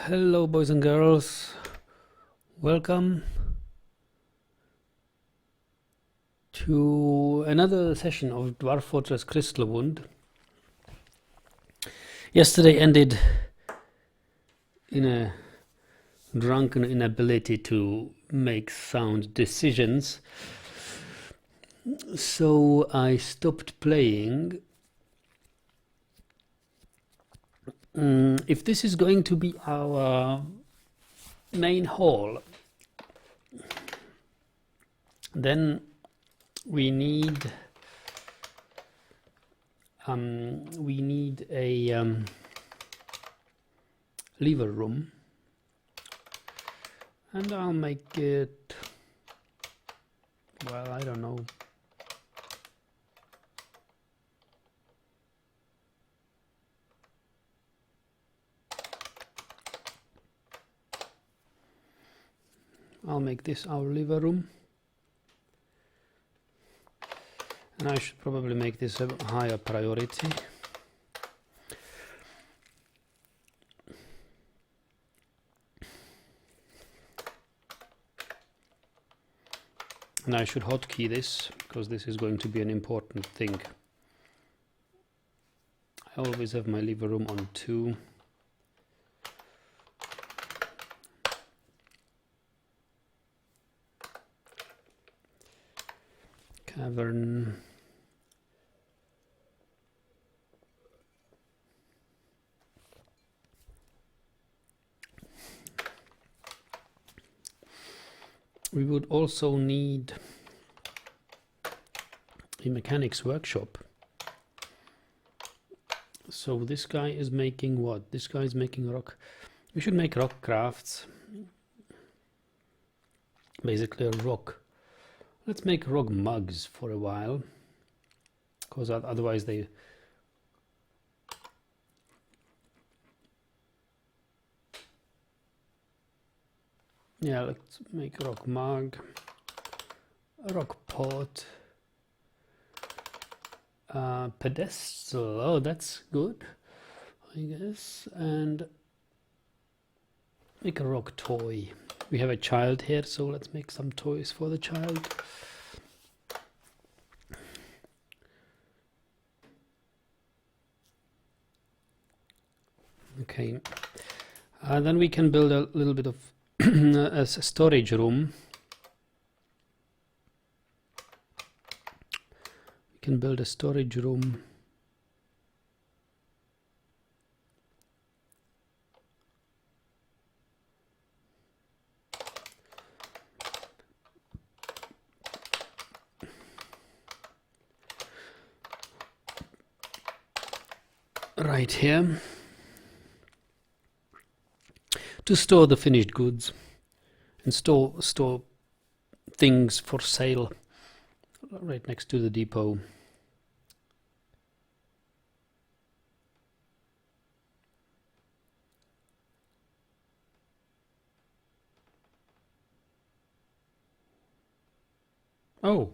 Hello, boys and girls. Welcome to another session of Dwarf Fortress Crystalwound. Yesterday ended in a drunken inability to make sound decisions, so I stopped playing. If this is going to be our main hall, then we need a lever room, and I'll make it, well, I don't know, I'll make this our lever room, and I should probably make this a higher priority. And I should hotkey this, because this is going to be an important thing. I always have my lever room on 2. Cavern. We would also need a mechanics workshop. So this guy is making what? This guy is making rock. We should make rock crafts. Basically a rock. Let's make rock mugs for a while, because otherwise they... Yeah, let's make a rock mug, a rock pot, pedestal, oh that's good, I guess, and make a rock toy. We have a child here, so let's make some toys for the child. Okay, then we can build a little bit of a storage room. We can build a storage room. Right here, to store the finished goods and store things for sale right next to the depot. Oh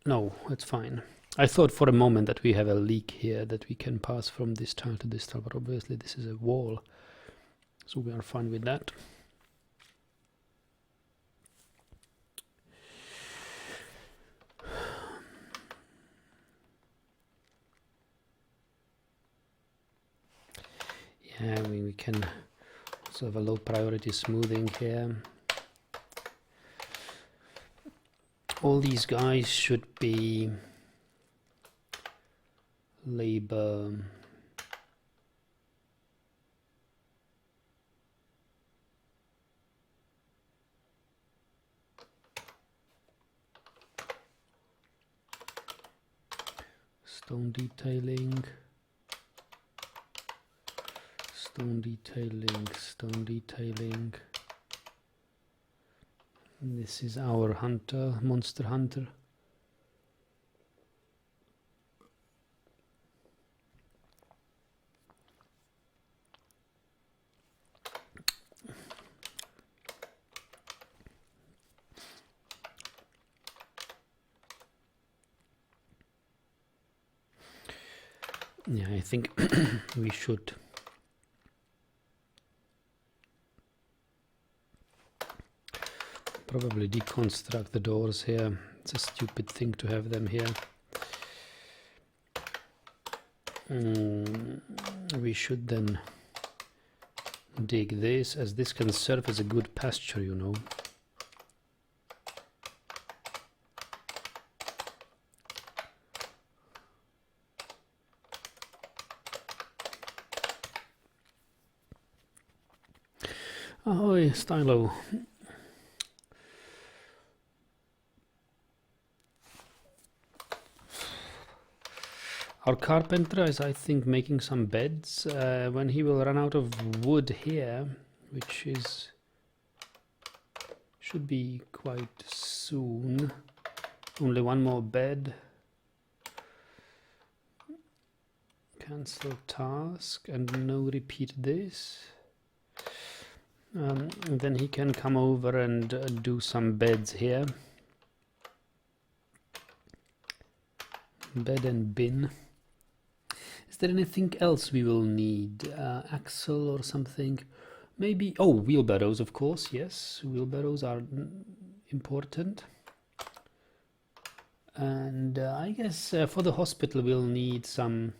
no, that's fine. I thought for a moment that we have a leak here, that we can pass from this tile to this tile, but obviously this is a wall, so we are fine with that. Yeah, we can also have a low priority smoothing here. All these guys should be labor. Stone detailing. Stone detailing, stone detailing. And this is our hunter, monster hunter. Yeah, I think we should probably deconstruct the doors here. It's a stupid thing to have them here. We should then dig this, as this can serve as a good pasture, you know. Ahoy, Stylo. Our carpenter is, I think, making some beds. When he will run out of wood here, which is should be quite soon. Only one more bed. Cancel task and no repeat this. And then he can come over and do some beds here. Bed and bin. Is there anything else we will need? Axle or something? Maybe. Oh, wheelbarrows, of course. Yes, wheelbarrows are important. And I guess for the hospital we'll need some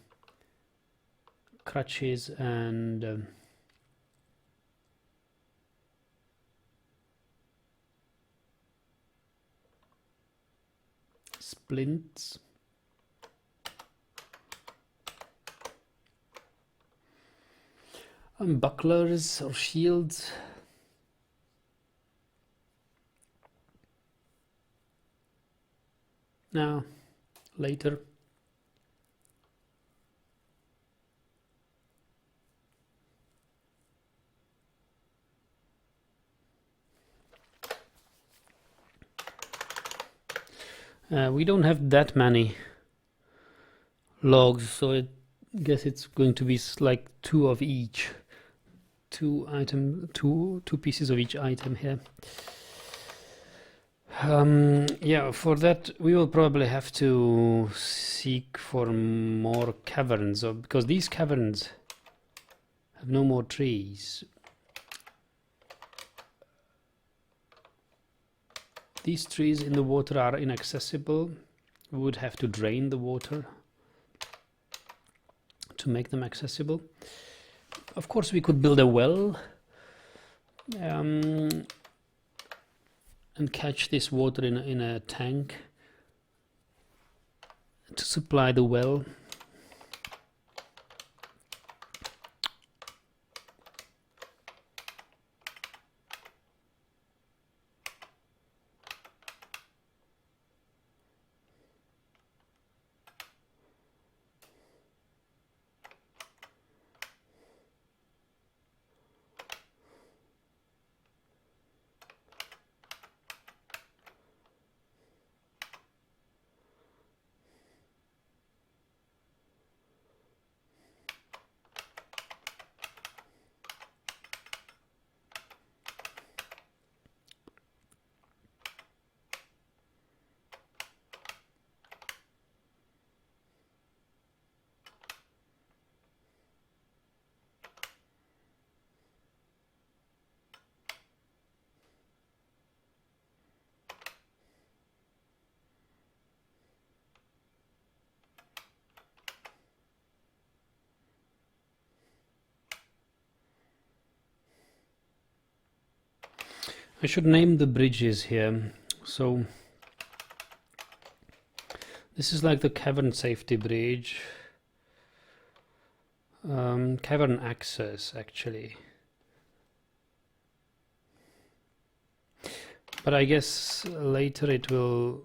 crutches and splints. Bucklers or shields. Now, later. We don't have that many logs, so I guess it's going to be like two of each. Two pieces of each item here. Yeah, for that we will probably have to seek for more caverns, because these caverns have no more trees. These trees in the water are inaccessible. We would have to drain the water to make them accessible. Of course, we could build a well and catch this water in a tank to supply the well. I should name the bridges here. So this is like the cavern safety bridge, cavern access actually, but I guess later it will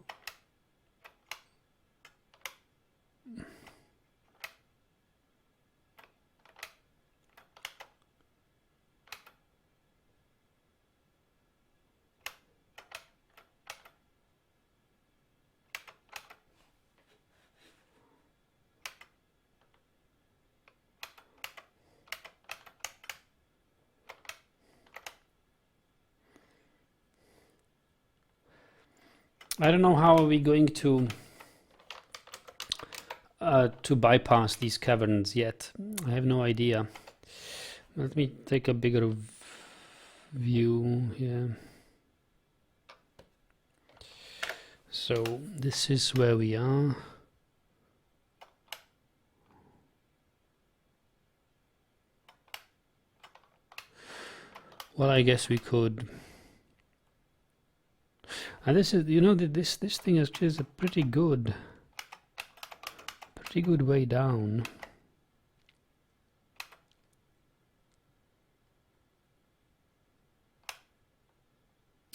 I don't know how are we going to bypass these caverns yet. I have no idea. Let me take a bigger view here. So this is where we are. Well, I guess we could. And this is, you know, this thing is just a pretty good way down.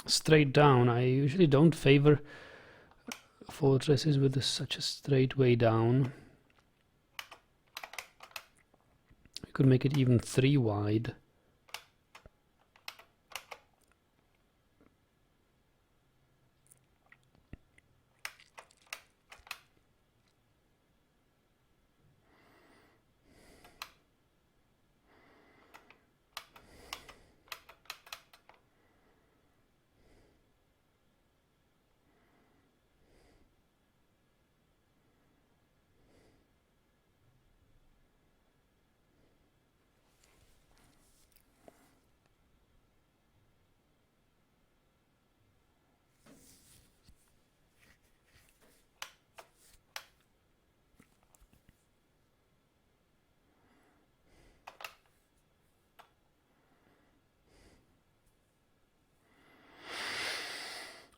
Straight down. I usually don't favor fortresses with such a straight way down. We could make it even 3 wide.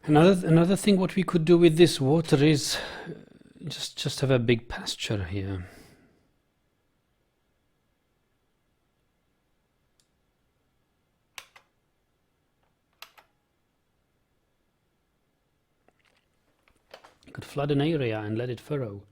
Another thing what we could do with this water is just have a big pasture here. You could flood an area and let it furrow.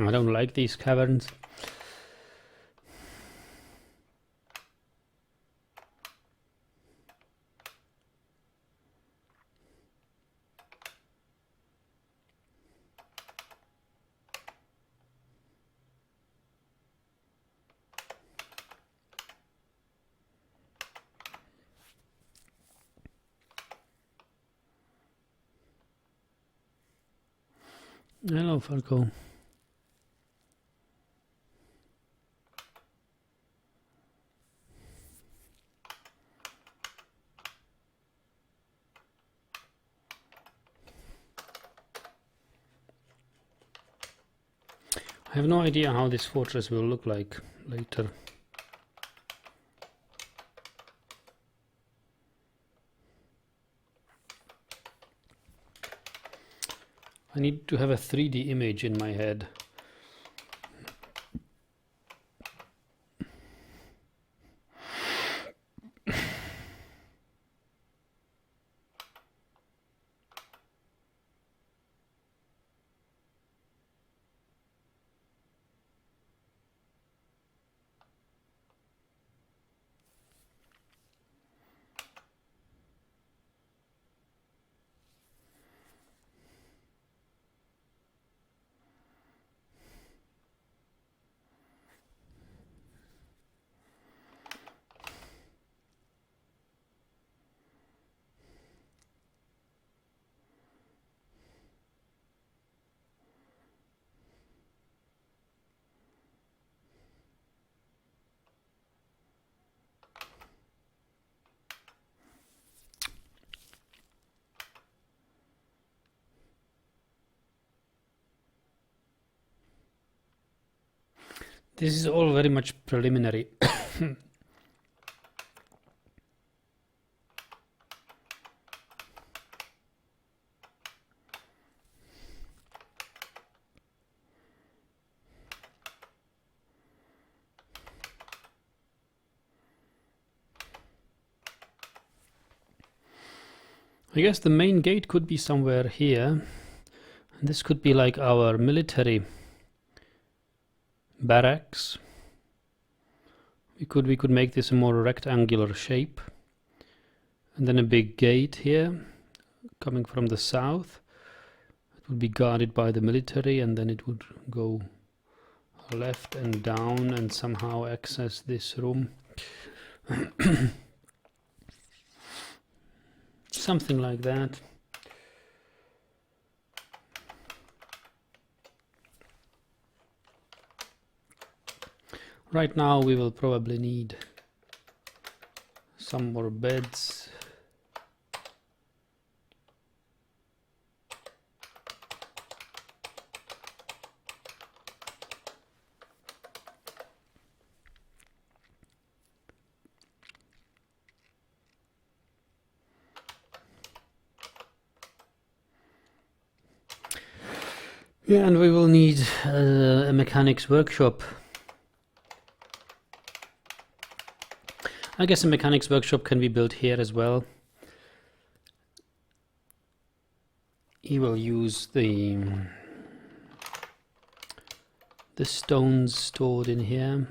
I don't like these caverns. Hello, Falco. I have no idea how this fortress will look like later. I need to have a 3D image in my head. This is all very much preliminary. I guess the main gate could be somewhere here. And this could be like our military barracks. We could make this a more rectangular shape. And then a big gate here coming from the south. It would be guarded by the military, and then it would go left and down and somehow access this room. Something like that. Right now we will probably need some more beds. Yeah, and we will need a mechanics workshop. I guess a mechanics workshop can be built here as well. He will use the stones stored in here.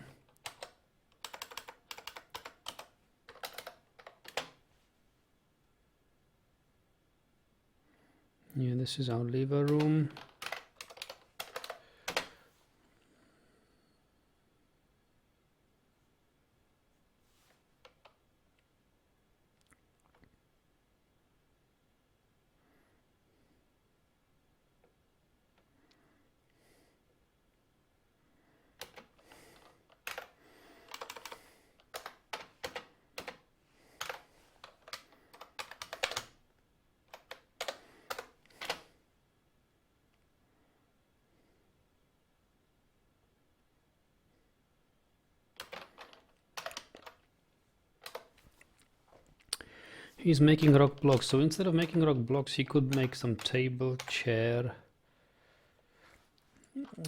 Yeah, this is our lever room. He's making rock blocks, so instead of making rock blocks, he could make some table, chair,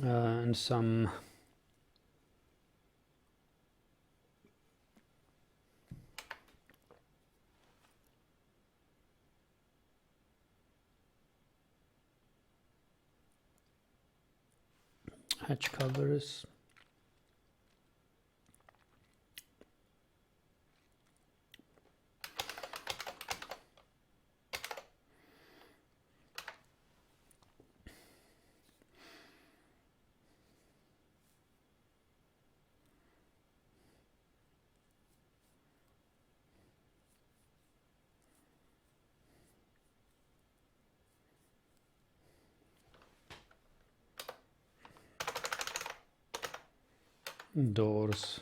and some hatch covers. Doors.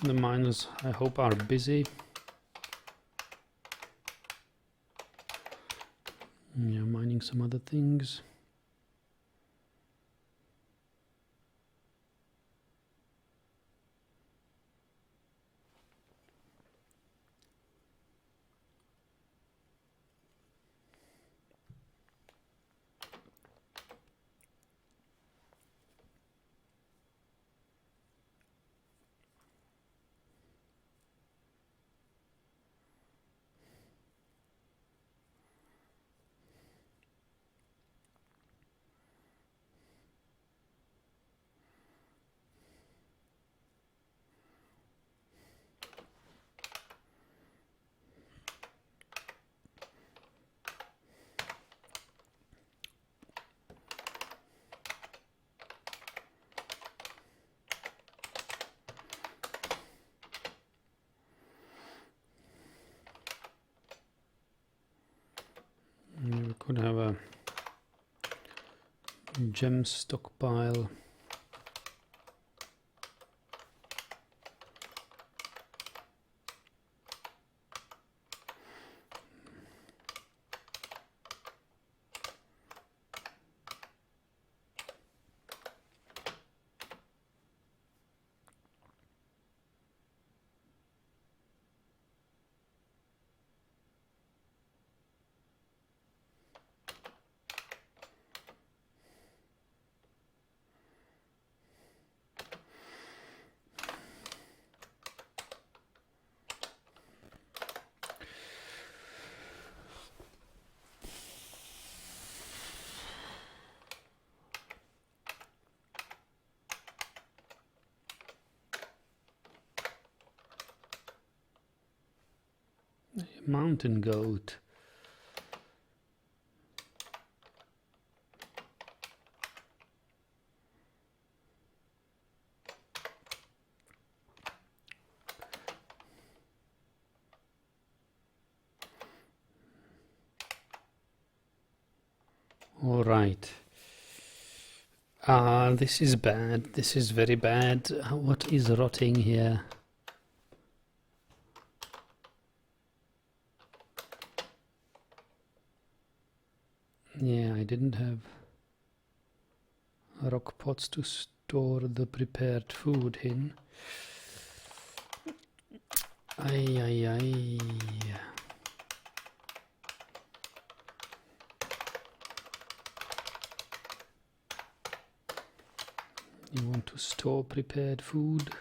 The miners, I hope, are busy. Yeah, mining some other things. Could have a gem stockpile. Mountain goat. All right. This is bad. This is very bad. What is rotting here? Yeah, I didn't have rock pots to store the prepared food in. Ay. You want to store prepared food?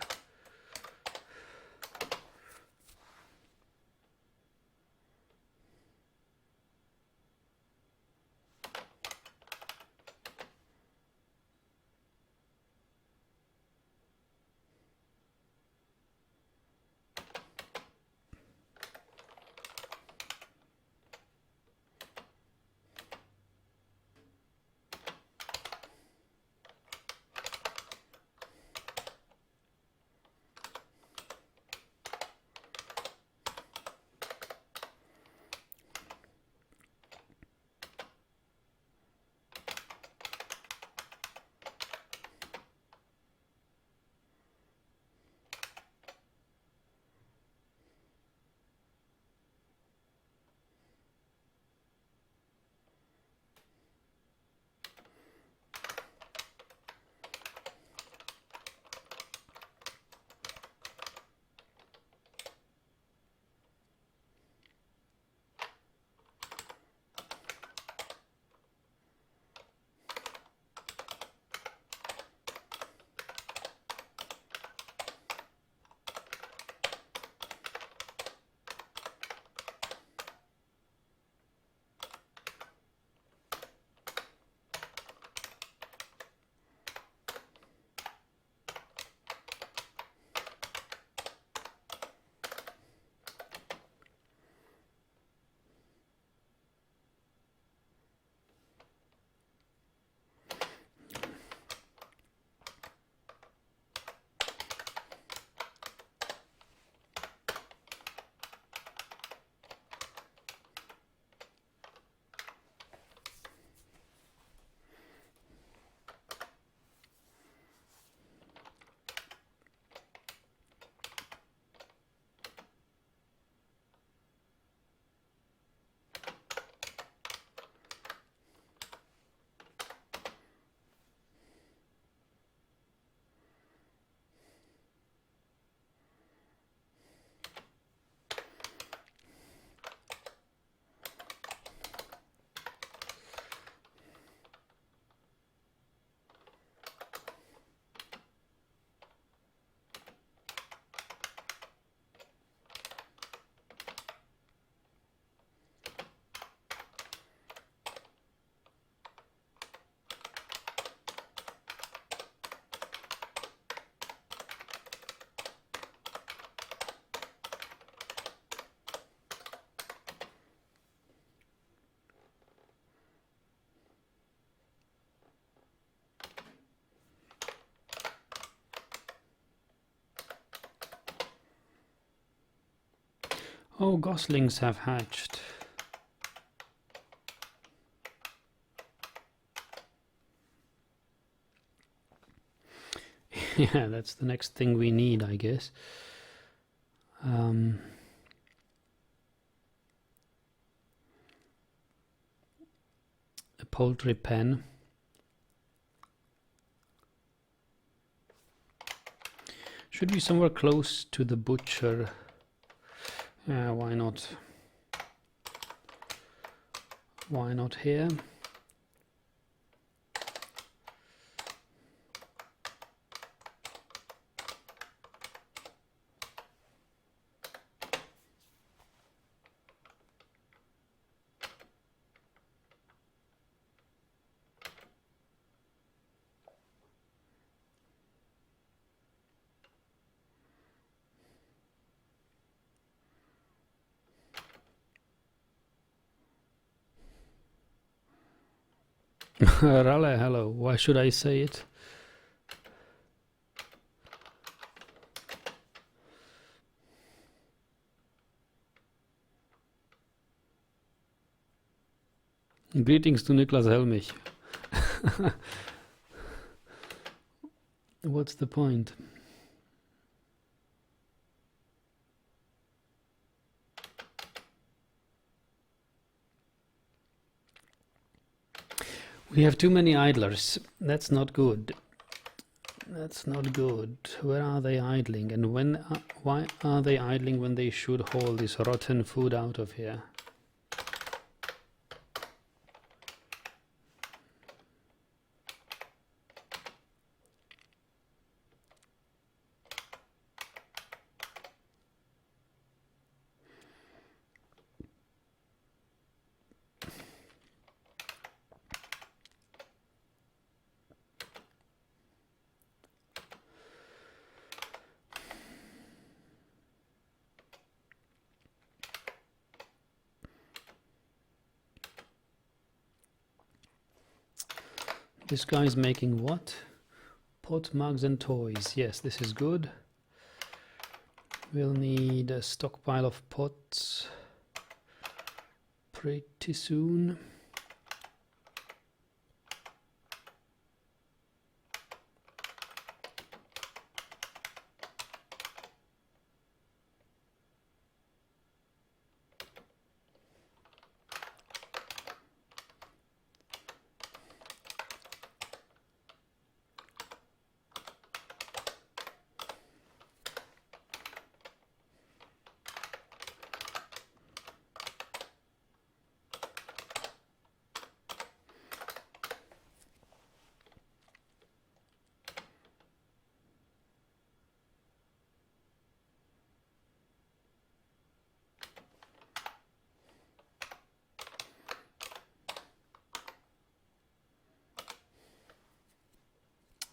Oh, goslings have hatched. Yeah, that's the next thing we need, I guess. A poultry pen. Should be somewhere close to the butcher. Why not? Why not here? Rale, hello. Why should I say it? Greetings to Niklas Helmich. What's the point? We have too many idlers. That's not good. That's not good. Where are they idling? And when? Why are they idling when they should haul this rotten food out of here? This guy is making what? Pot, mugs and toys. Yes, this is good. We'll need a stockpile of pots pretty soon.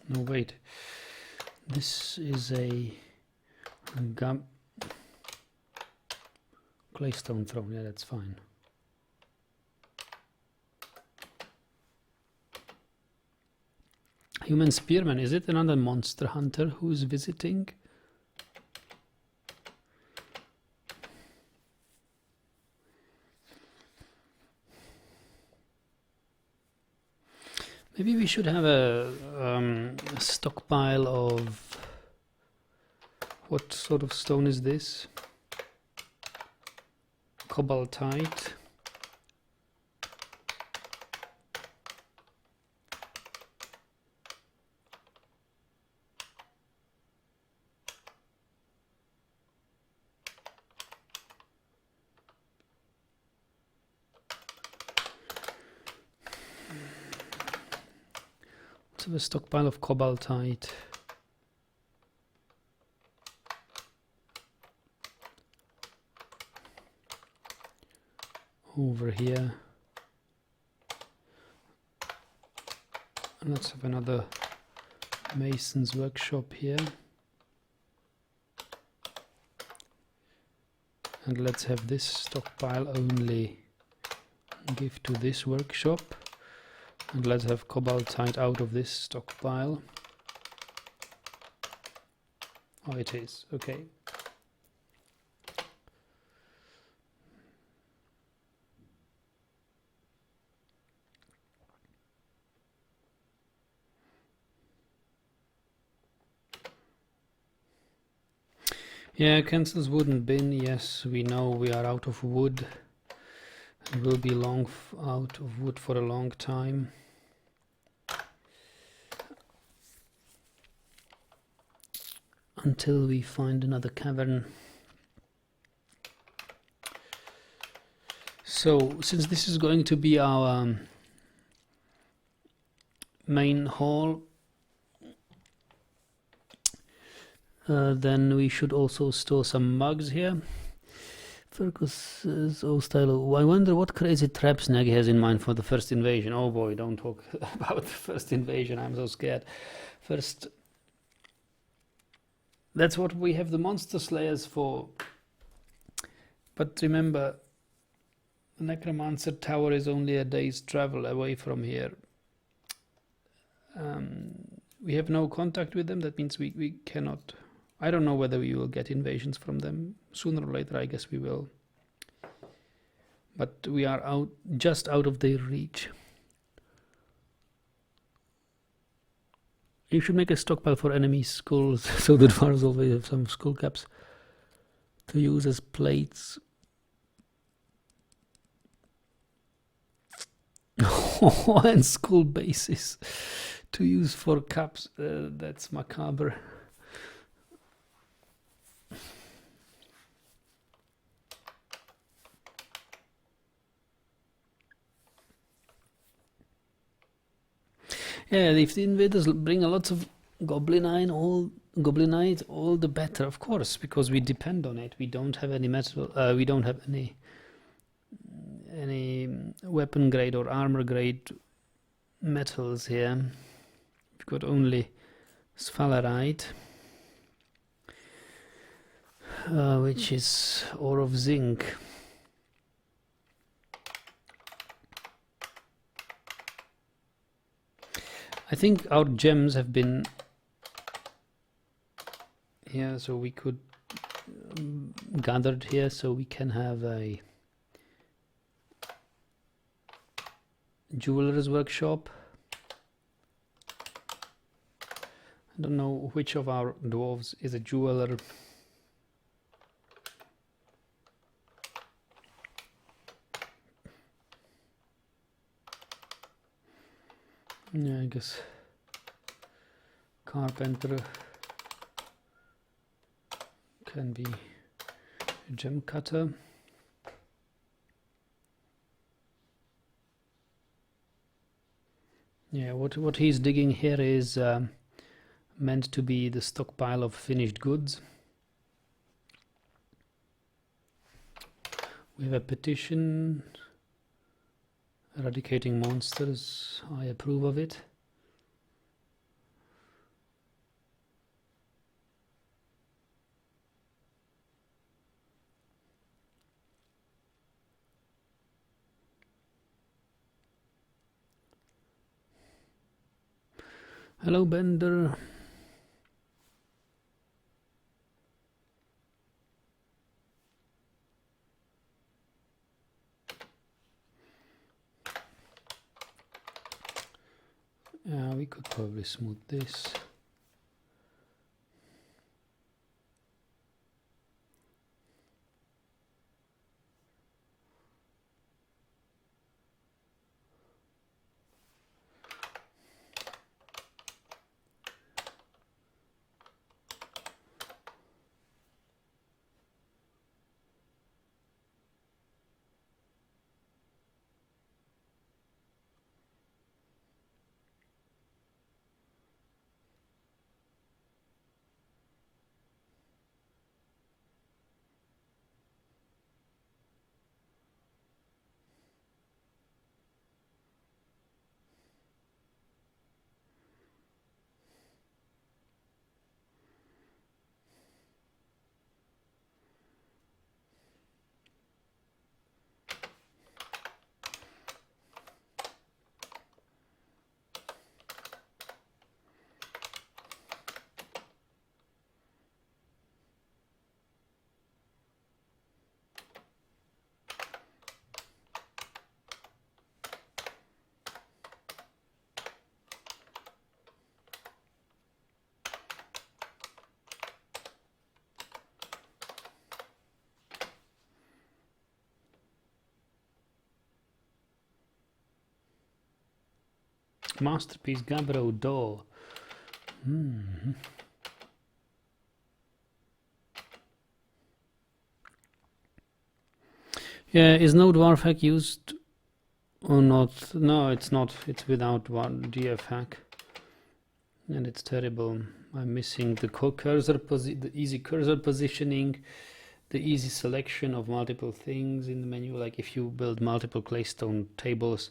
No, wait. This is a claystone throne. Yeah, that's fine. Human spearman. Is it another monster hunter who's visiting? Maybe we should have a stockpile of... What sort of stone is this? Cobaltite. Let's have a stockpile of cobaltite. Over here. And let's have another mason's workshop here. And let's have this stockpile only give to this workshop. And let's have cobaltite out of this stockpile. Oh, it is. Okay. Yeah, cancels wooden bin. Yes, we know we are out of wood. We will be out of wood for a long time. Until we find another cavern. So, since this is going to be our main hall, then we should also store some mugs here. Fergus is style. I wonder what crazy traps Nagy has in mind for the first invasion. Oh boy, don't talk about the first invasion. I'm so scared. First, that's what we have the monster slayers for. But remember, the Necromancer Tower is only a day's travel away from here. We have no contact with them. That means we cannot. I don't know whether we will get invasions from them. Sooner or later, I guess we will. But we are just out of their reach. You should make a stockpile for enemy skulls, so the dwarves always have some skull caps to use as plates. And skull bases to use for caps. That's macabre. Yeah, if the invaders bring a lot of goblinite, all the better, of course, because we depend on it. We don't have any metal. We don't have any weapon grade or armor grade metals here. We've got only sphalerite, which is ore of zinc. I think our gems have been here, so we could gathered here, so we can have a jeweler's workshop. I don't know which of our dwarves is a jeweler. Yeah, I guess carpenter can be a gem cutter. Yeah, what he's digging here is meant to be the stockpile of finished goods. We have a petition eradicating monsters. I approve of it. Hello, Bender. We could probably smooth this. Masterpiece Gabbro door. Yeah, is no dwarf hack used or not? No, it's not. It's without one DF hack, and it's terrible. I'm missing the the easy cursor positioning, the easy selection of multiple things in the menu. Like if you build multiple claystone tables,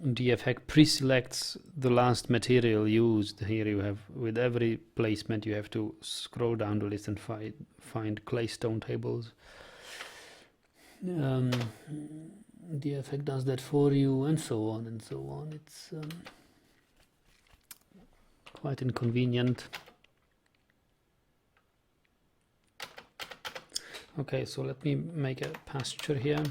DF hack pre-selects the last material used. Here you have, with every placement, you have to scroll down the list and find claystone tables. DF hack does that for you, and so on and so on. It's quite inconvenient. Okay, so let me make a pasture here.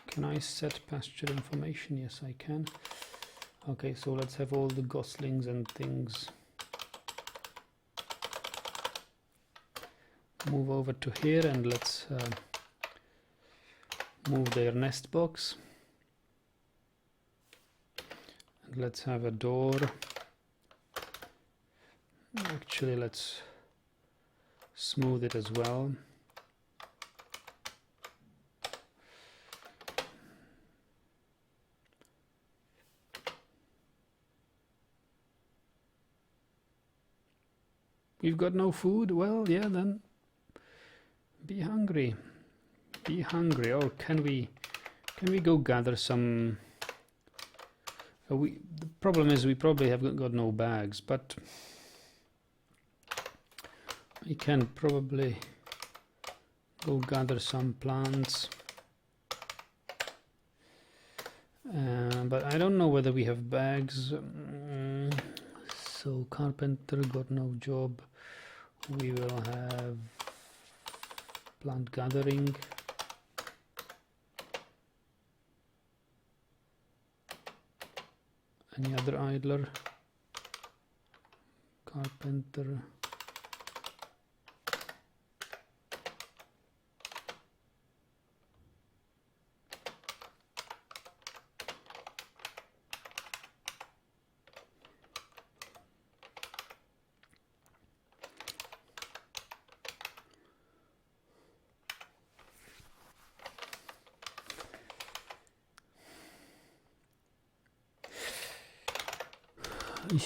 Can I set pasture information? Yes, I can. Okay, so let's have all the goslings and things move over to here, and let's move their nest box. And let's have a door. Actually, let's smooth it as well. You've got no food? Well, yeah, then be hungry. Be hungry. Oh, can we go gather some? The problem is we probably have got no bags, but we can probably go gather some plants. But I don't know whether we have bags. So carpenter got no job. We will have plant gathering. Any other idler? Carpenter.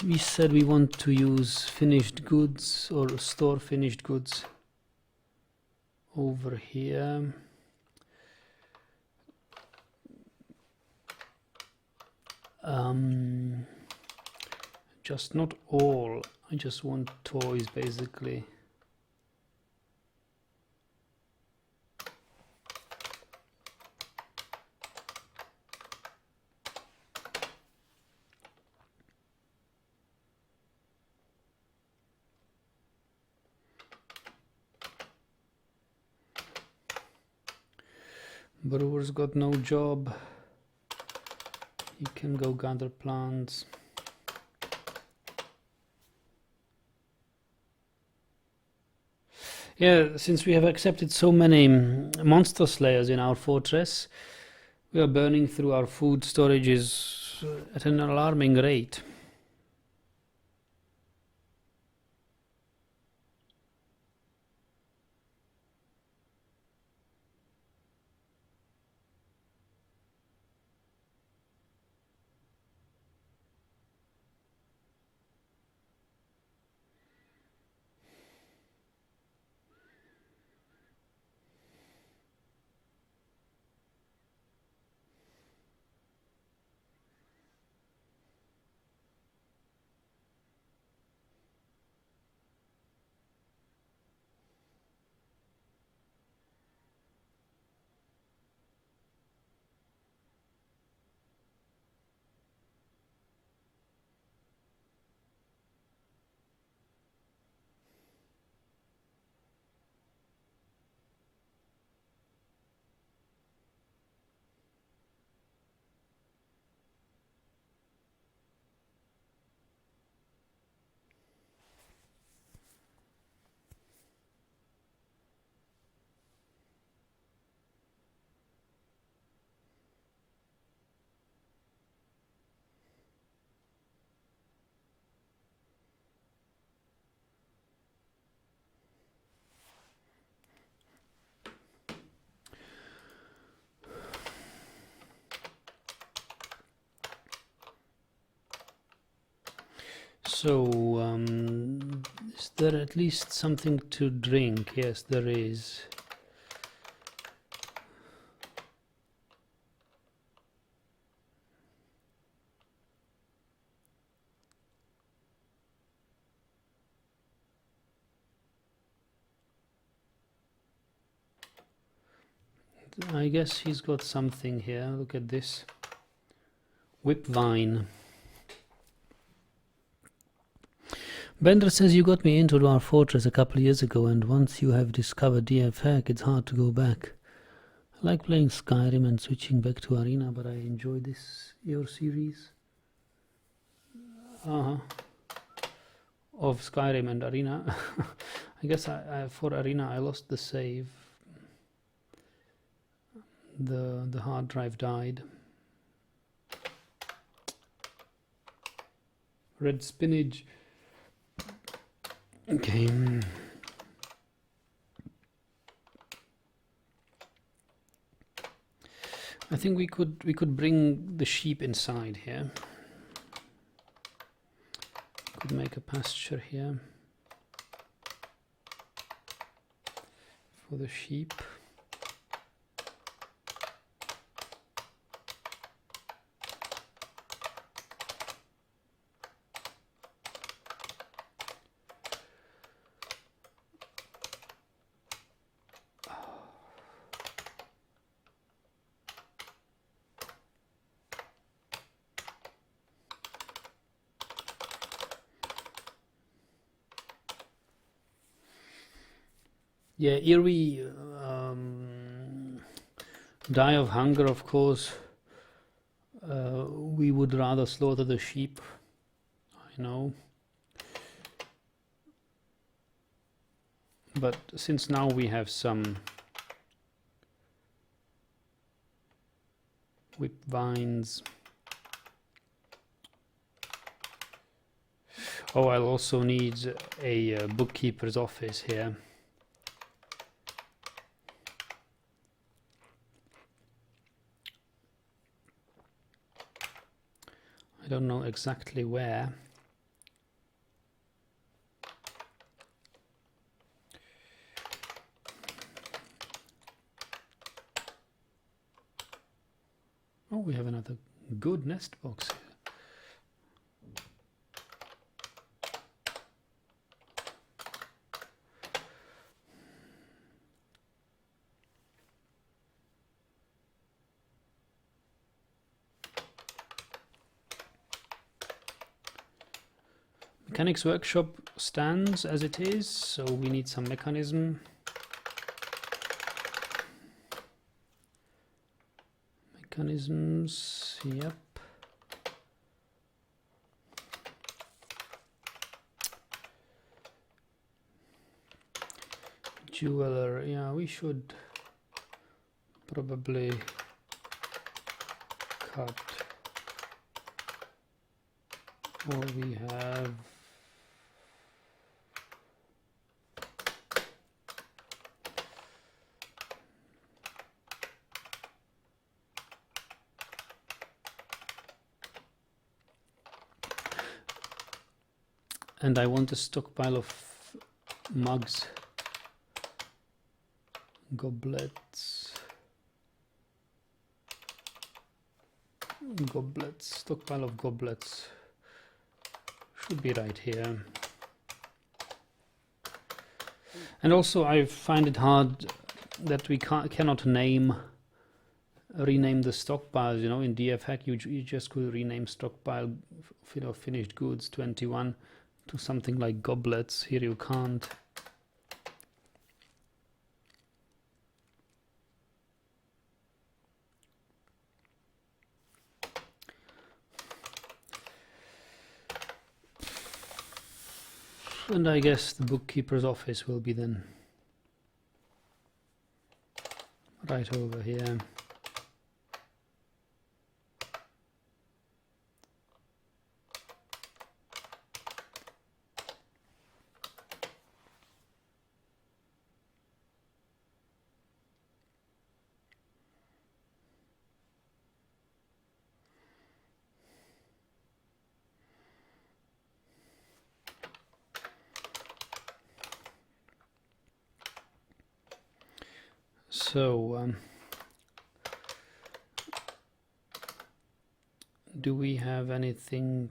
We said we want to use finished goods or store finished goods over here. Just not all. I just want toys basically. Brewer's got no job. He can go gather plants. Yeah, since we have accepted so many monster slayers in our fortress, we are burning through our food storages at an alarming rate. So, is there at least something to drink? Yes, there is. I guess he's got something here. Look at this. Whip vine. Bender says you got me into Dwarf Fortress a couple of years ago, and once you have discovered DFhack, it's hard to go back. I like playing Skyrim and switching back to Arena, but I enjoy your series. Of Skyrim and Arena. I guess for Arena I lost the save. The hard drive died. Red spinach. Okay. I think we could bring the sheep inside here. Could make a pasture here for the sheep. Yeah, ere we die of hunger, of course, we would rather slaughter the sheep. I know. But since now we have some whip vines. Oh, I'll also need a bookkeeper's office here. I don't know exactly where. Oh, we have another good nest box here. Mechanics workshop stands as it is, so we need some mechanism. Mechanisms, yep. Jeweler, yeah, we should probably cut what we have. And I want a stockpile of mugs, goblets, stockpile of goblets should be right here. And also I find it hard that we cannot rename the stockpiles. You know, in DFhack you just could rename stockpile, finished goods 21 to something like goblets. Here you can't. And I guess the bookkeeper's office will be then right over here. So, do we have anything?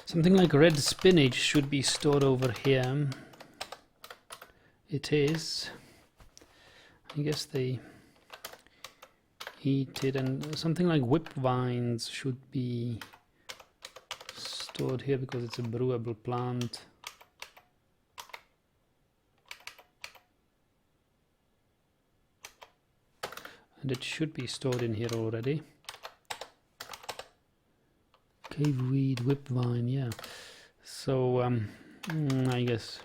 Something like red spinach should be stored over here. It is. I guess they eat it, and something like whip vines should be stored here because it's a brewable plant. And it should be stored in here already. Caveweed, whipvine, yeah. So I guess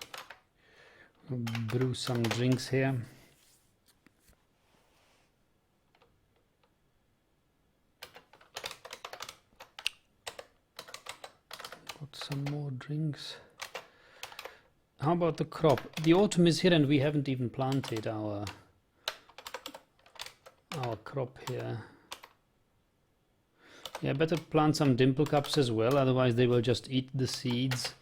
I'll brew some drinks here. Got some more drinks. How about the crop? The autumn is here and we haven't even planted our crop here. Yeah, better plant some dimple cups as well, otherwise they will just eat the seeds.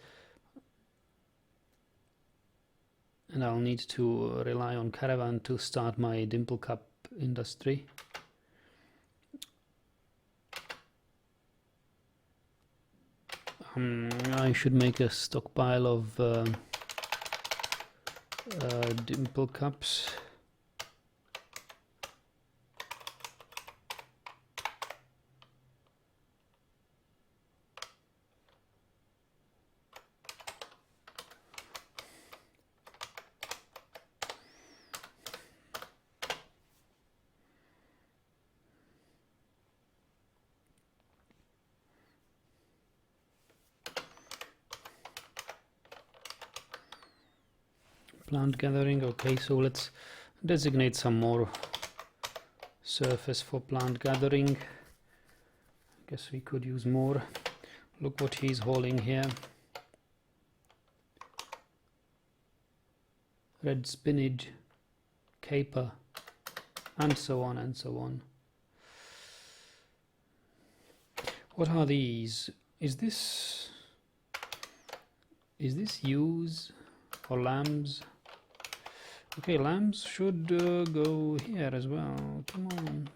And I'll need to rely on Caravan to start my dimple cup industry. I should make a stockpile of dimple cups. Plant gathering, okay, so let's designate some more surface for plant gathering. I guess we could use more. Look what he's hauling here. Red spinach, caper, and so on and so on. What are these? Is this ewes or lambs? Okay, lambs should go here as well. Come on.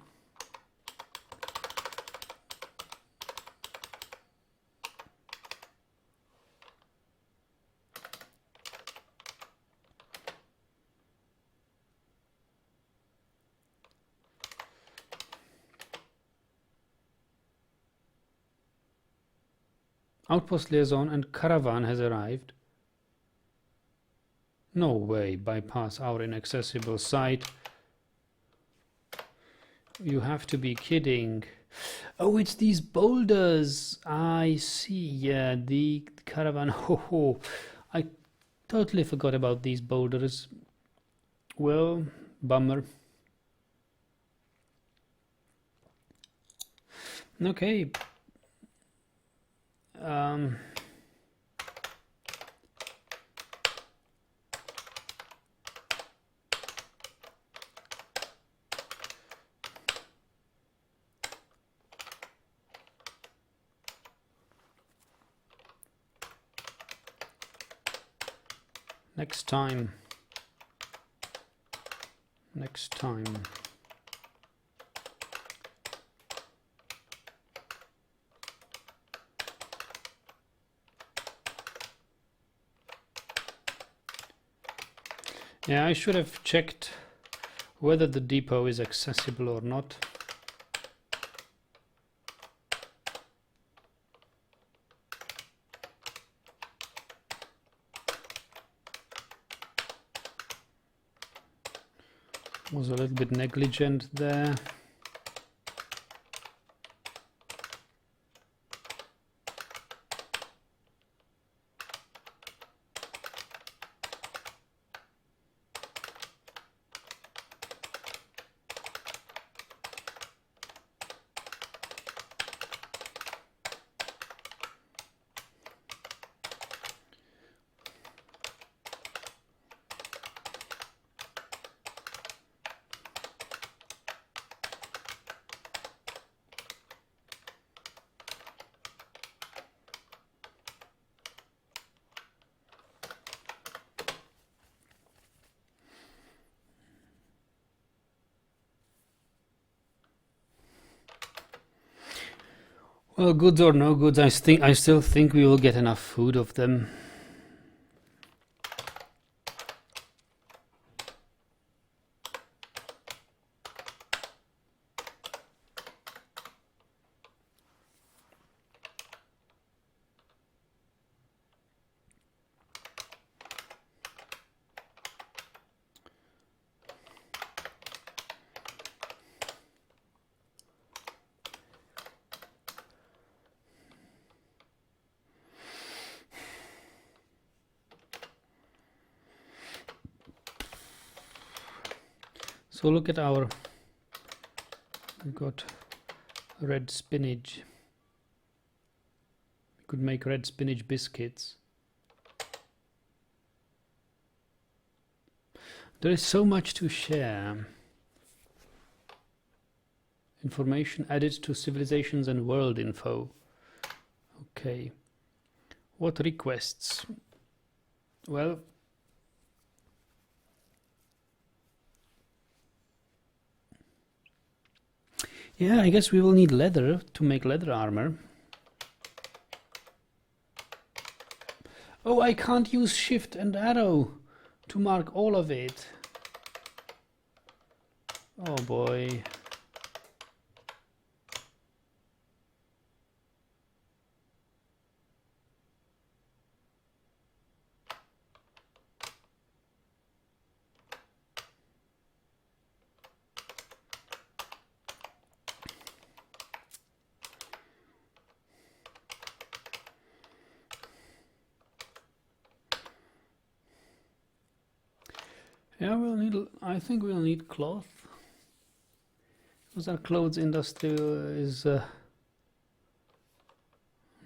Outpost liaison and caravan has arrived. No way, bypass our inaccessible site. You have to be kidding. Oh, it's these boulders. I see, yeah, the caravan. Oh, I totally forgot about these boulders. Well, bummer. Okay. Next time. Yeah, I should have checked whether the depot is accessible or not. Was a little bit negligent there. Well, goods or no goods, I still think we will get enough food of them. So look at our, we got red spinach. We could make red spinach biscuits. There is so much to share. Information added to civilizations and world info. Okay. What requests? Well, yeah, I guess we will need leather to make leather armor. Oh, I can't use shift and arrow to mark all of it. Oh boy. Yeah, I think we'll need cloth. Because our clothes industry is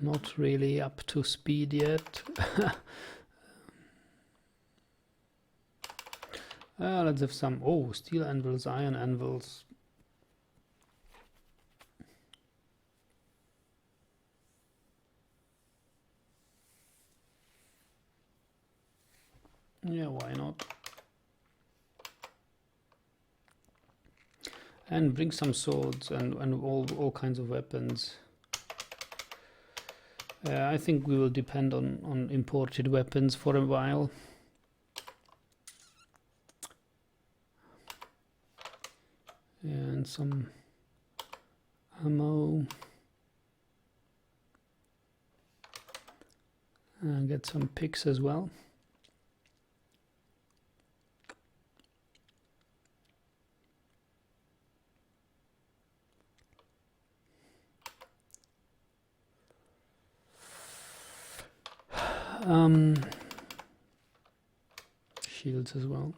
not really up to speed yet. Let's have some, steel anvils, iron anvils. Yeah, why not? And bring some swords and all kinds of weapons. I think we will depend on imported weapons for a while. And some ammo. And get some picks as well. Shields as well.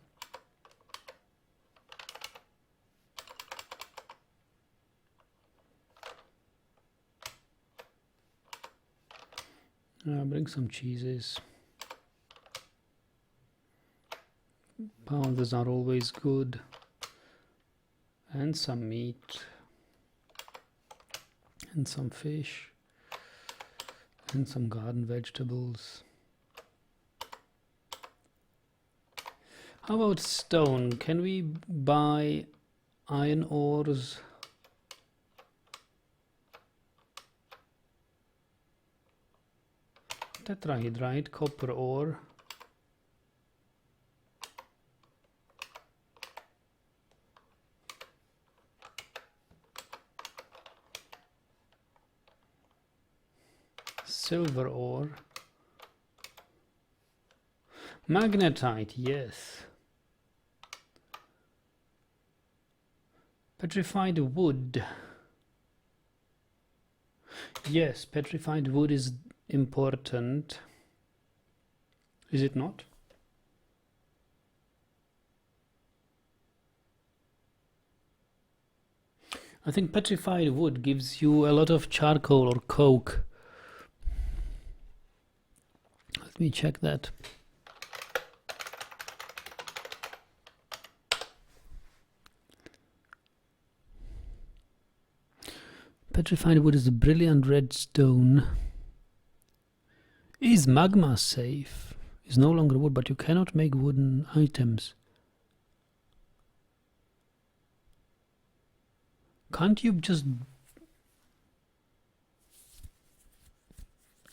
Bring some cheeses. Powders are always good. And some meat. And some fish. And some garden vegetables. How about stone? Can we buy iron ores? Tetrahydrite, copper ore. Silver ore. Magnetite, yes. Petrified wood. Yes, petrified wood is important. Is it not? I think petrified wood gives you a lot of charcoal or coke. Let me check that. Petrified wood is a brilliant red stone. Is magma safe? Is no longer wood, but you cannot make wooden items. Can't you just...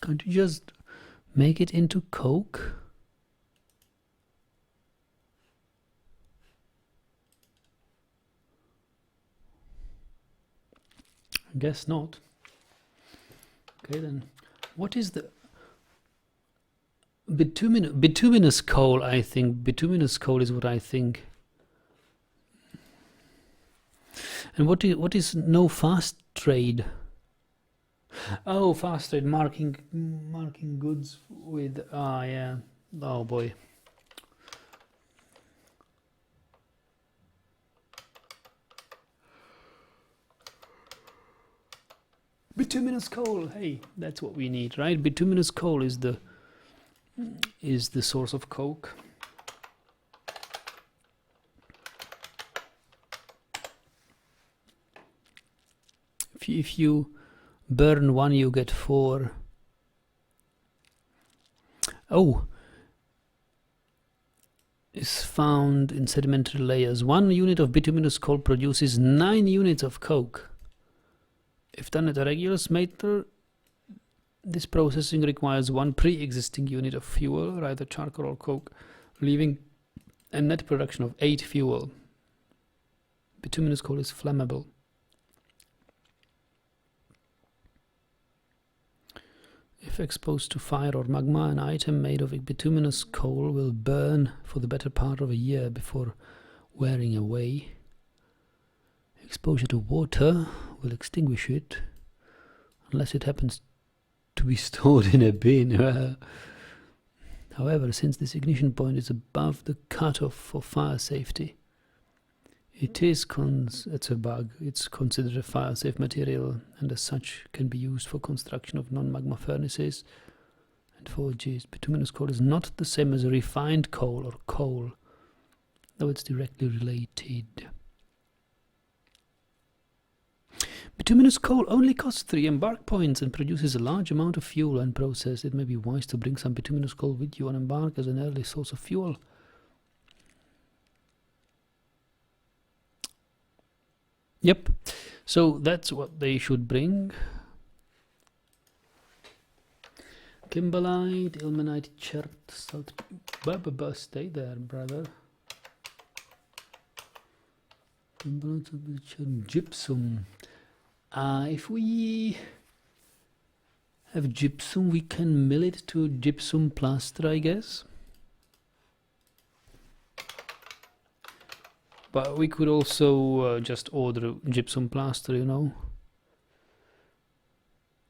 Can't you just make it into coke? I guess not. Okay then. What is the bituminous coal? I think bituminous coal is what I think. And what is no fast trade? Oh, fast trade, marking goods with yeah. Oh boy. Bituminous coal. Hey, that's what we need, right? Bituminous coal is the source of coke. If you burn one, you get 4. Oh, is found in sedimentary layers. 1 unit of bituminous coal produces 9 units of coke. If done at a regular smelter, this processing requires 1 pre-existing unit of fuel, either charcoal or coke, leaving a net production of 8 fuel. Bituminous coal is flammable. If exposed to fire or magma, an item made of bituminous coal will burn for the better part of a year before wearing away. Exposure to water will extinguish it, unless it happens to be stored in a bin. However, since this ignition point is above the cutoff for fire safety, it's a bug. It's considered a fire-safe material, and as such can be used for construction of non-magma furnaces and forges. Bituminous coal is not the same as refined coal or coal, though it's directly related. Bituminous coal only costs 3 embark points and produces a large amount of fuel when processed. It may be wise to bring some bituminous coal with you on embark as an early source of fuel. Yep, so that's what they should bring. Kimberlite, ilmenite, chert, salt. Stay there, brother. Kimberlite, gypsum. If we have gypsum, we can mill it to gypsum plaster, I guess. But we could also just order gypsum plaster, you know.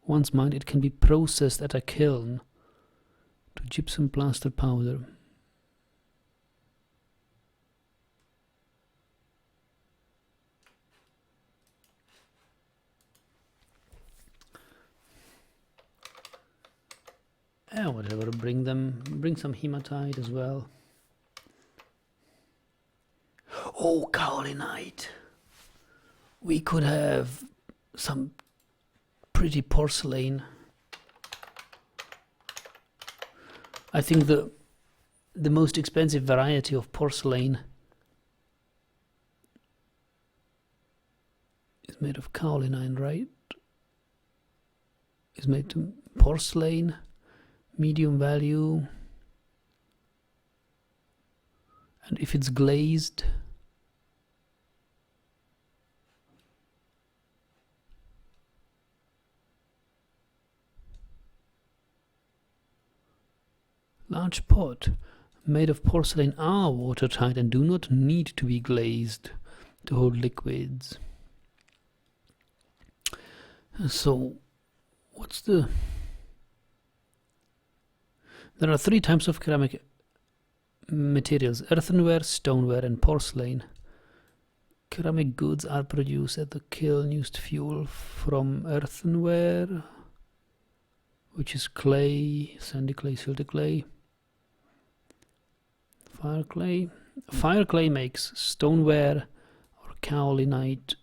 Once mined, it can be processed at a kiln to gypsum plaster powder. Yeah, whatever, bring some hematite as well. Oh, kaolinite. We could have some pretty porcelain. I think the most expensive variety of porcelain is made of kaolinite, right? Is made to porcelain, medium value, and if it's glazed, large pot made of porcelain are watertight and do not need to be glazed to hold liquids. So, what's the... There are 3 types of ceramic materials: earthenware, stoneware and porcelain. Ceramic goods are produced at the kiln used fuel from earthenware, which is clay, sandy clay, silty clay. Fire clay makes stoneware, or kaolinite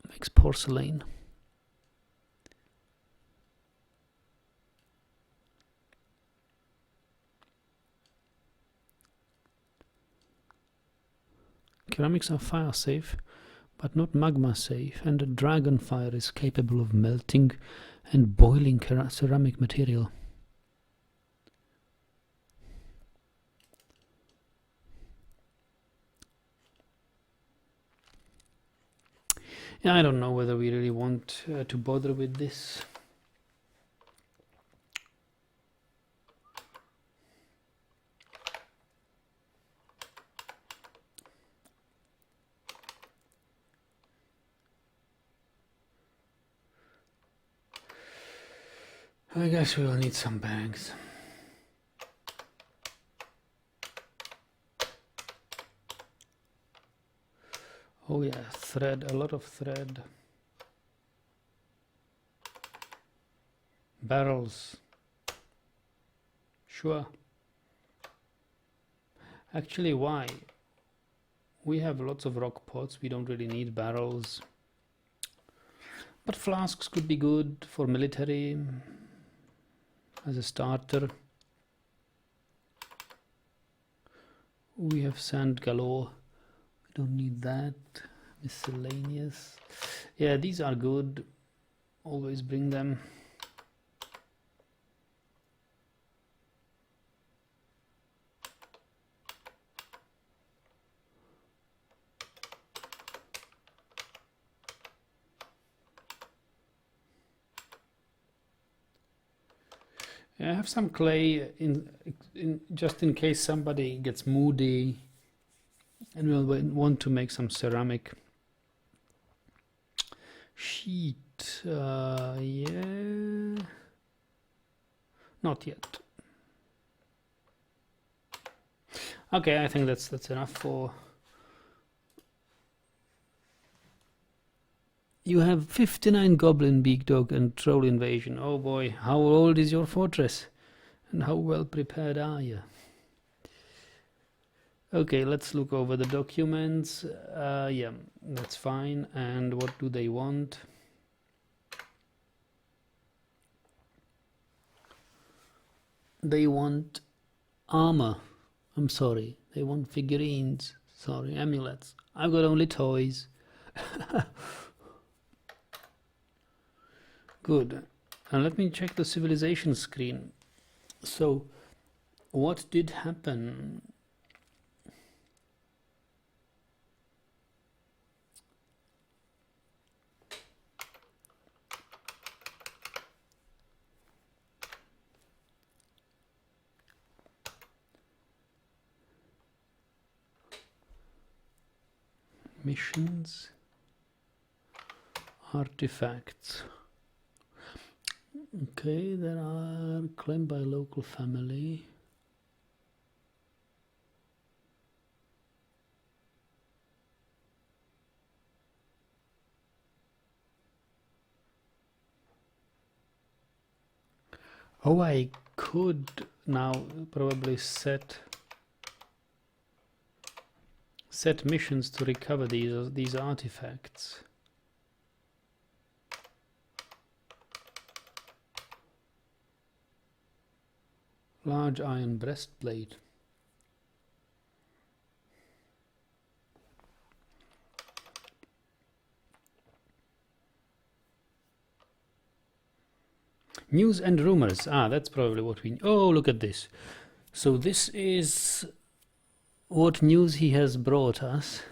makes porcelain. Ceramics are fire safe, but not magma safe, and the dragon fire is capable of melting and boiling ceramic material. Yeah, I don't know whether we really want to bother with this. I guess we will need some bags. Oh yeah, thread, a lot of thread. Barrels. Sure. Actually, why? We have lots of rock pots, we don't really need barrels. But flasks could be good for military, as a starter. We have sand galore. We don't need that. Miscellaneous. Yeah, these are good. Always bring them. I have some clay in just in case somebody gets moody and will want to make some ceramic sheet. Yeah, not yet. Okay, I think that's enough for. You have 59 goblin, big dog, and troll invasion. Oh boy, how old is your fortress? And how well prepared are you? Okay, let's look over the documents. Yeah, that's fine. And what do they want? They want armor. I'm sorry. They want figurines. Sorry, amulets. I've got only toys. Good. And let me check the civilization screen. So, what did happen? Missions, artifacts. Okay, there are claimed by local family. Oh, I could now probably set missions to recover these artifacts. Large iron breastplate. News and rumors. Ah, that's probably what we... Oh, look at this. So this is what news he has brought us.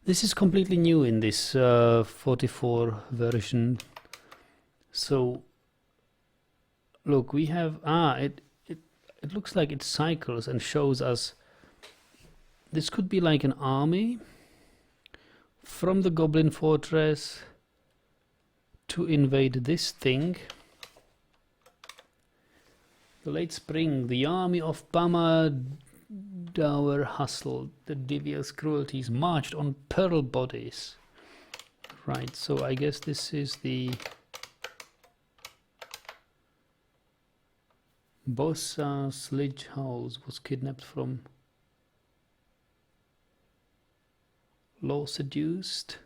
This is completely new in this 44 version. So, look, we have... It looks like it cycles and shows us... This could be like an army from the Goblin Fortress to invade this thing. The late spring, the army of Bama Dower hustled, the devious cruelties marched on pearl bodies. Right, so I guess this is the Bossa Sledge House was kidnapped from Law seduced.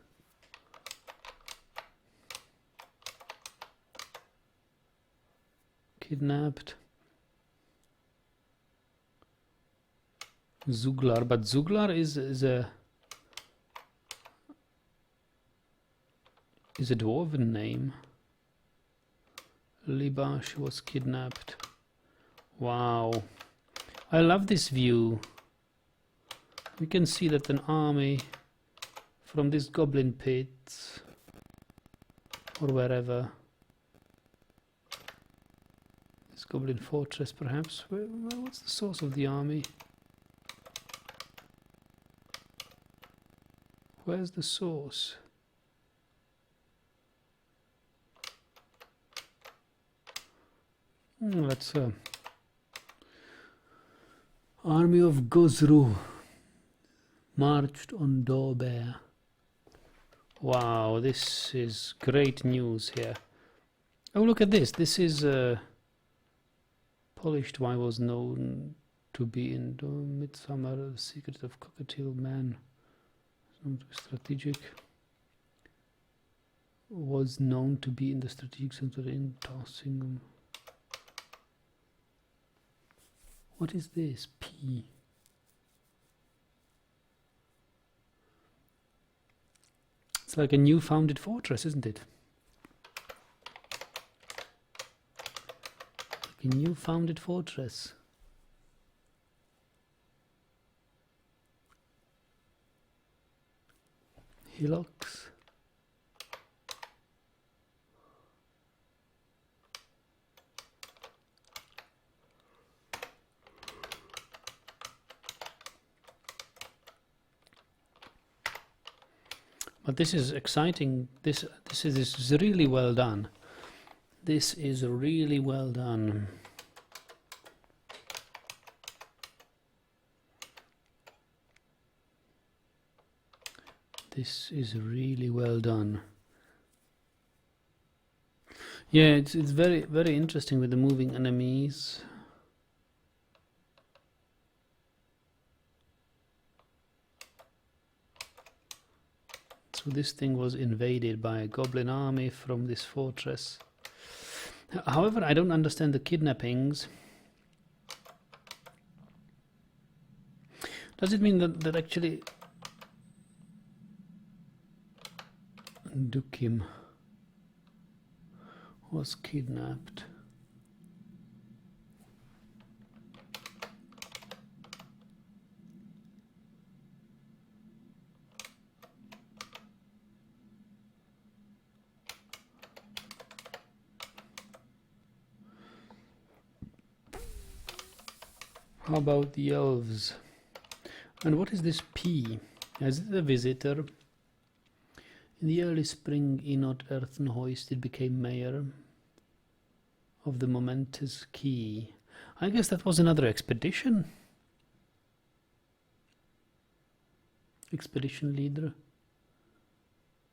Kidnapped. Zuglar, but Zuglar is a is a dwarven name. Libash was kidnapped. Wow. I love this view. We can see that an army from this goblin pit or wherever. This goblin fortress perhaps. What's the source of the army? Where's the source? That's Army of Gozru marched on Dober. Wow, this is great news here. Oh, look at this. This is polished wine was known to be in the Midsummer, the secret of Cockatiel Man. Strategic was known to be in the strategic center in Tossingham. What is this? P. It's like a new founded fortress, isn't it? Like a new founded fortress. Hillocks. But this is exciting. This is really well done. This is really well done. This is really well done. Yeah, it's very interesting with the moving enemies. So this thing was invaded by a goblin army from this fortress. However, I don't understand the kidnappings. Does it mean that actually Dukim was kidnapped? How about the elves? And what is this P? Is it a visitor? In the early spring, Enot Earthenhoisted became mayor of the momentous key. I guess that was another expedition. Expedition leader.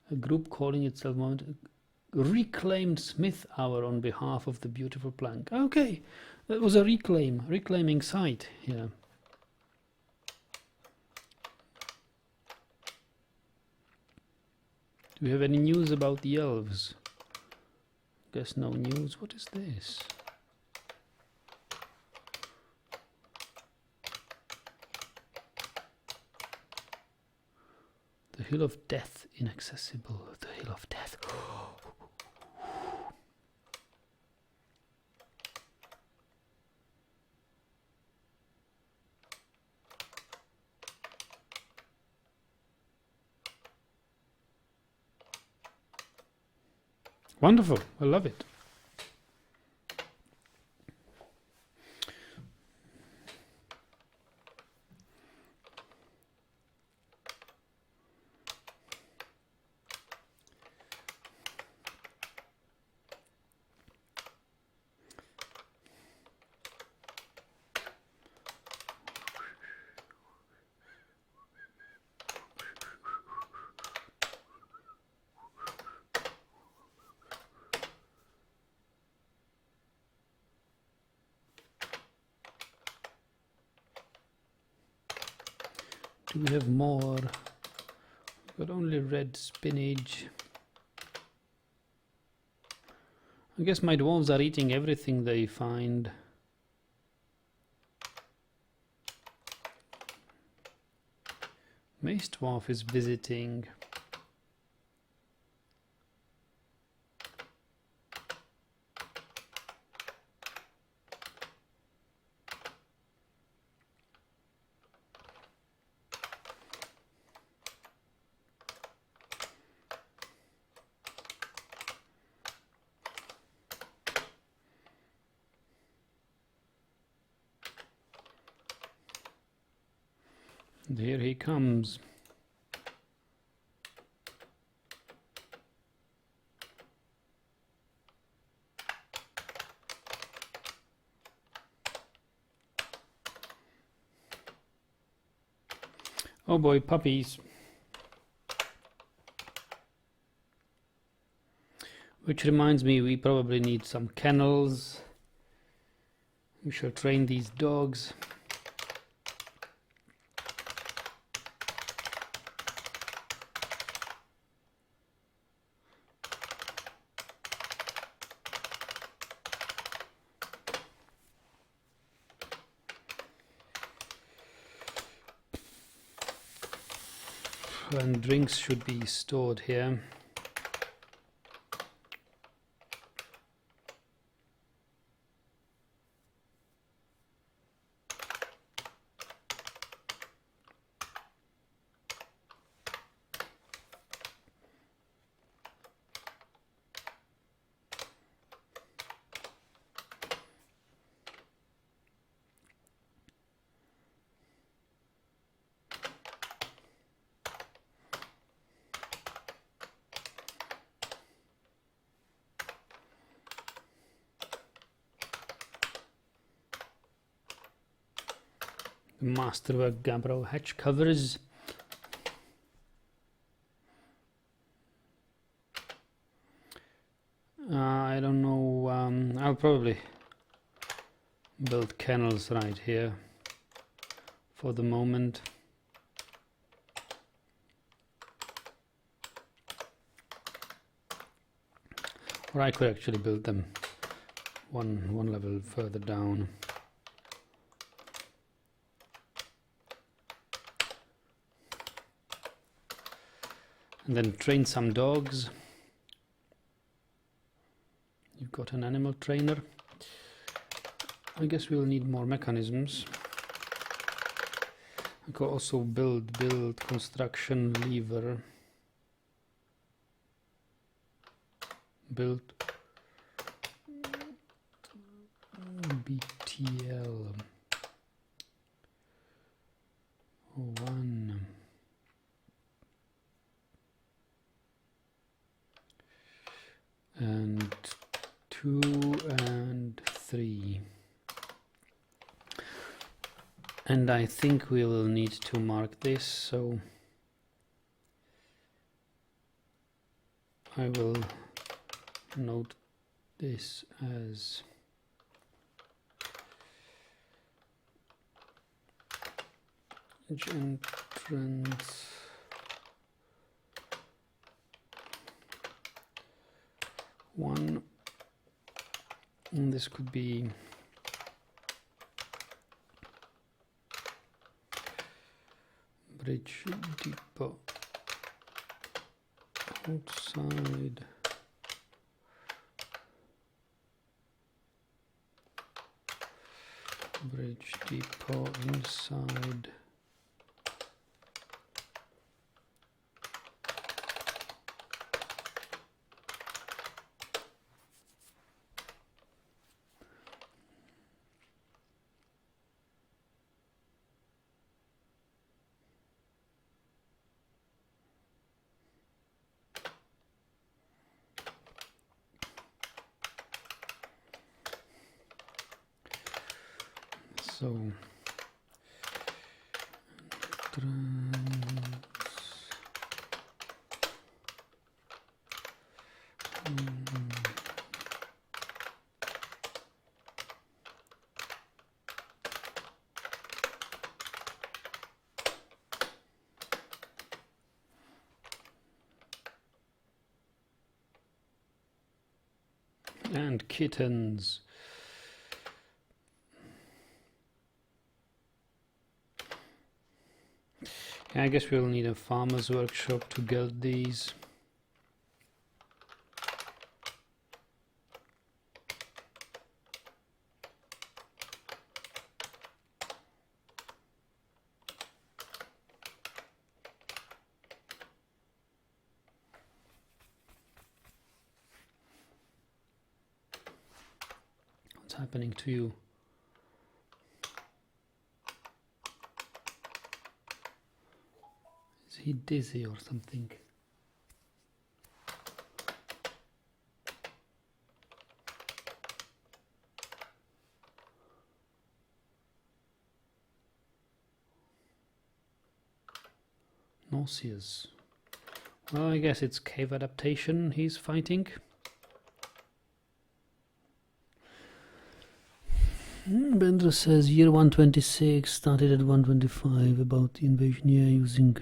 A group calling itself reclaimed Smith Hour on behalf of the beautiful plank. Okay, that was a reclaiming site here. Do we have any news about the elves? Guess no news. What is this? The Hill of Death, inaccessible. The Hill of Death. Wonderful. I love it. Do we have more? We've got only red spinach. I guess my dwarves are eating everything they find. Mace Dwarf is visiting. And here he comes. Oh boy, puppies. Which reminds me, we probably need some kennels. We shall train these dogs. And drinks should be stored here. Masterwork Gabbro hatch covers. I don't know, I'll probably build kennels right here for the moment. Or I could actually build them one level further down. And then train some dogs. You've got an animal trainer. I guess we'll need more mechanisms. I could also build construction lever. Build BTL 1 and 2 and 3, and I think we will need to mark this, so I will note this as entrance one, and this could be bridge depot outside, bridge depot inside, so and kittens. I guess we'll need a farmer's workshop to get these. What's happening to you? he dizzy or something? Nauseous. Well, I guess it's cave adaptation he's fighting. Bender says year 126 started at 125 about the invasion. Yeah, using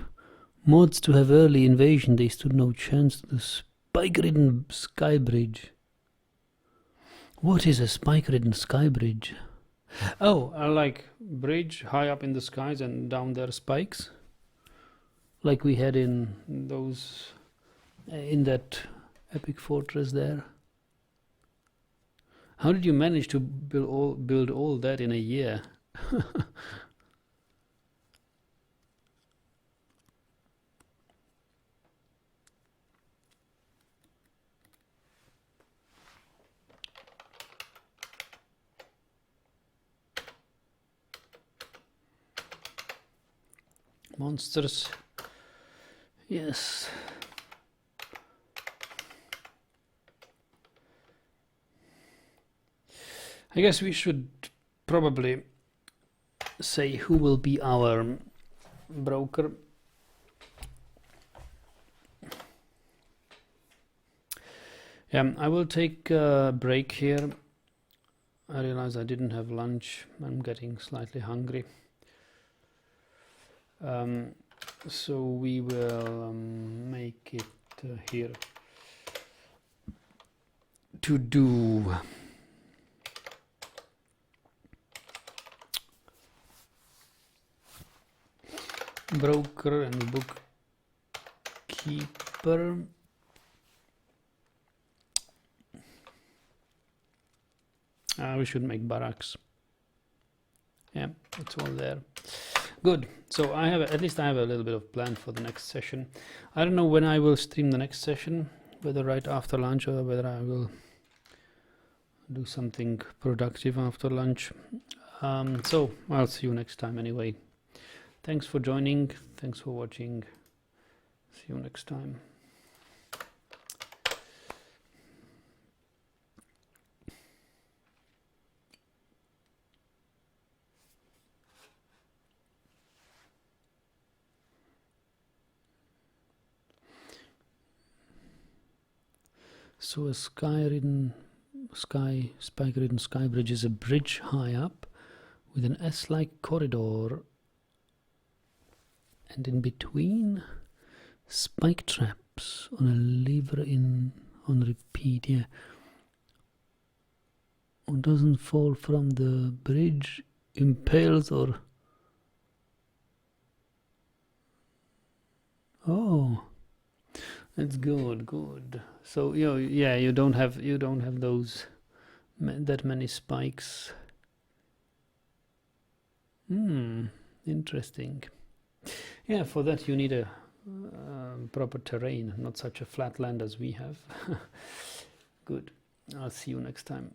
mods to have early invasion, they stood no chance to the spike-ridden sky bridge. What is a spike-ridden sky bridge? Oh, like bridge high up in the skies and down there spikes, like we had in those in that epic fortress there. How did you manage to build all that in a year? Monsters. Yes. I guess we should probably say who will be our broker. Yeah, I will take a break here. I realize I didn't have lunch. I'm getting slightly hungry. So we will make it here to do broker and bookkeeper. We should make barracks. Yeah, it's all there. Good. So I have at least I have a little bit of plan for the next session. I don't know when I will stream the next session, whether right after lunch or whether I will do something productive after lunch. So I'll see you next time anyway. Thanks for joining. Thanks for watching. See you next time. So a spike-ridden sky bridge is a bridge high up with an S-like corridor, and in between spike traps on a lever on repeat. Yeah. Who doesn't fall from the bridge impales or... Oh, that's good. So you don't have those that many spikes. Interesting. Yeah, for that you need a proper terrain, not such a flat land as we have. Good. I'll see you next time.